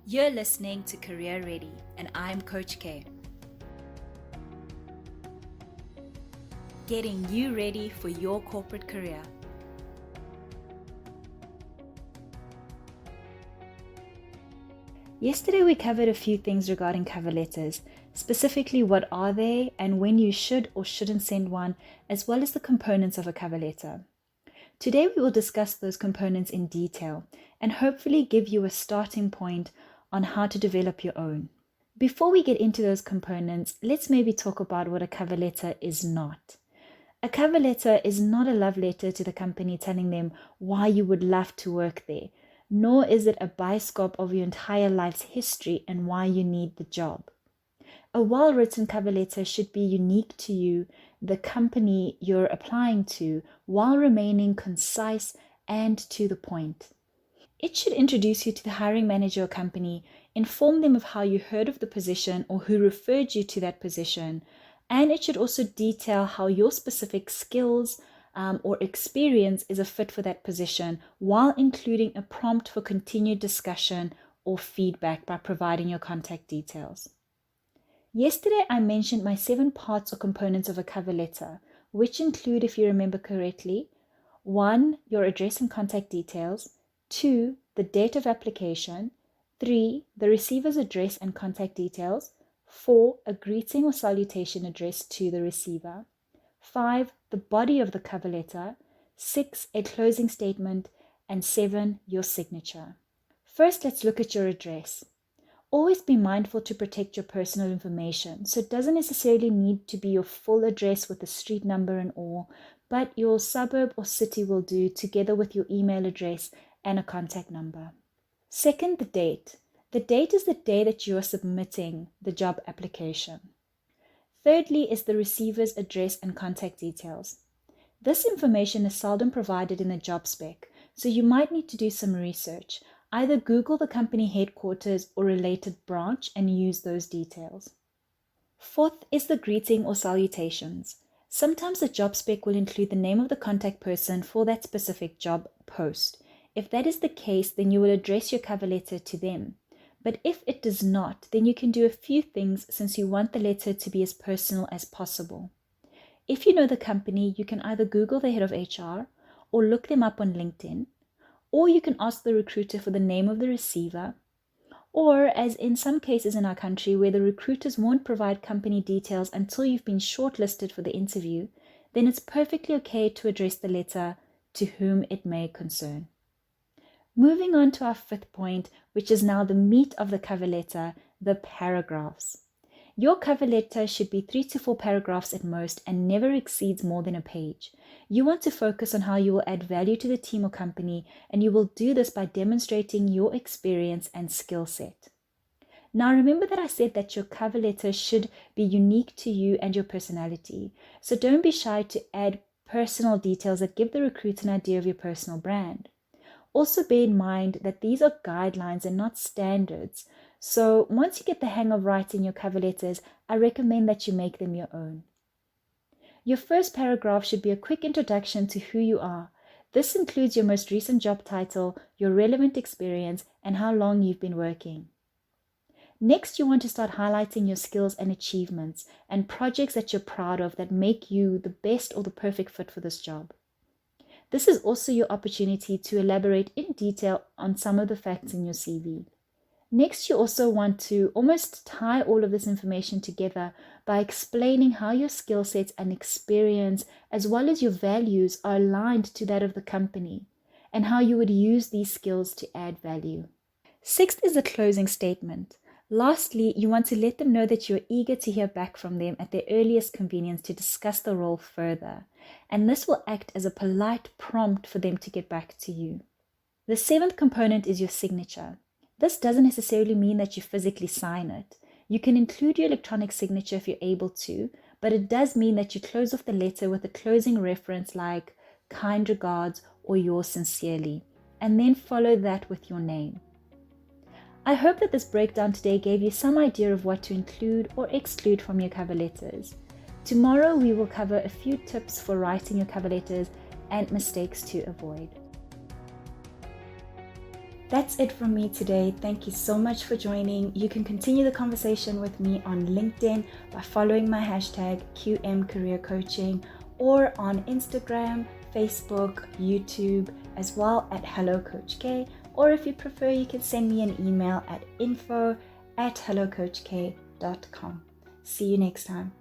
You're listening to Career Ready, and I'm Coach K. Getting you ready for your corporate career. Yesterday we covered a few things regarding cover letters, specifically what are they and when you should or shouldn't send one, as well as the components of a cover letter. Today we will discuss those components in detail and hopefully give you a starting point on how to develop your own. Before we get into those components, let's maybe talk about what a cover letter is not. A cover letter is not a love letter to the company telling them why you would love to work there, nor is it a bioscope of your entire life's history and why you need the job. A well-written cover letter should be unique to you, the company you're applying to, while remaining concise and to the point. It should introduce you to the hiring manager or company, inform them of how you heard of the position or who referred you to that position, and it should also detail how your specific skills or experience is a fit for that position, while including a prompt for continued discussion or feedback by providing your contact details. Yesterday, I mentioned my 7 parts or components of a cover letter, which include, if you remember correctly, 1. Your address and contact details, 2. The date of application, 3. The receiver's address and contact details, 4. A greeting or salutation addressed to the receiver, 5. The body of the cover letter, 6. A closing statement, and 7. Your signature. First, let's look at your address. Always be mindful to protect your personal information, so it doesn't necessarily need to be your full address with the street number and all, but your suburb or city will do, together with your email address and a contact number. Second, the date. The date is the day that you are submitting the job application. Thirdly is the receiver's address and contact details. This information is seldom provided in the job spec, so you might need to do some research. Either Google the company headquarters or related branch and use those details. Fourth is the greeting or salutations. Sometimes the job spec will include the name of the contact person for that specific job post. If that is the case, then you will address your cover letter to them. But if it does not, then you can do a few things since you want the letter to be as personal as possible. If you know the company, you can either Google the head of HR or look them up on LinkedIn, or you can ask the recruiter for the name of the receiver, or as in some cases in our country where the recruiters won't provide company details until you've been shortlisted for the interview, then it's perfectly okay to address the letter to whom it may concern. Moving on to our 5th point, which is now the meat of the cover letter, the paragraphs. Your cover letter should be 3 to 4 paragraphs at most and never exceeds more than a page. You want to focus on how you will add value to the team or company, and you will do this by demonstrating your experience and skill set. Now remember that I said that your cover letter should be unique to you and your personality, so don't be shy to add personal details that give the recruiter an idea of your personal brand. Also bear in mind that these are guidelines and not standards, so once you get the hang of writing your cover letters, I recommend that you make them your own. Your first paragraph should be a quick introduction to who you are. This includes your most recent job title, your relevant experience, and how long you've been working. Next, you want to start highlighting your skills and achievements and projects that you're proud of that make you the best or the perfect fit for this job. This is also your opportunity to elaborate in detail on some of the facts in your CV. Next, you also want to almost tie all of this information together by explaining how your skill sets and experience, as well as your values, are aligned to that of the company, and how you would use these skills to add value. 6th is a closing statement. Lastly, you want to let them know that you're eager to hear back from them at their earliest convenience to discuss the role further, and this will act as a polite prompt for them to get back to you. The 7th component is your signature. This doesn't necessarily mean that you physically sign it. You can include your electronic signature if you're able to, but it does mean that you close off the letter with a closing reference like kind regards or yours sincerely, and then follow that with your name. I hope that this breakdown today gave you some idea of what to include or exclude from your cover letters. Tomorrow we will cover a few tips for writing your cover letters and mistakes to avoid. That's it from me today. Thank you so much for joining. You can continue the conversation with me on LinkedIn by following my hashtag QMCareerCoaching, or on Instagram, Facebook, YouTube, as well at Hello Coach K. Or if you prefer, you can send me an email at info@hellocoachk.com. See you next time.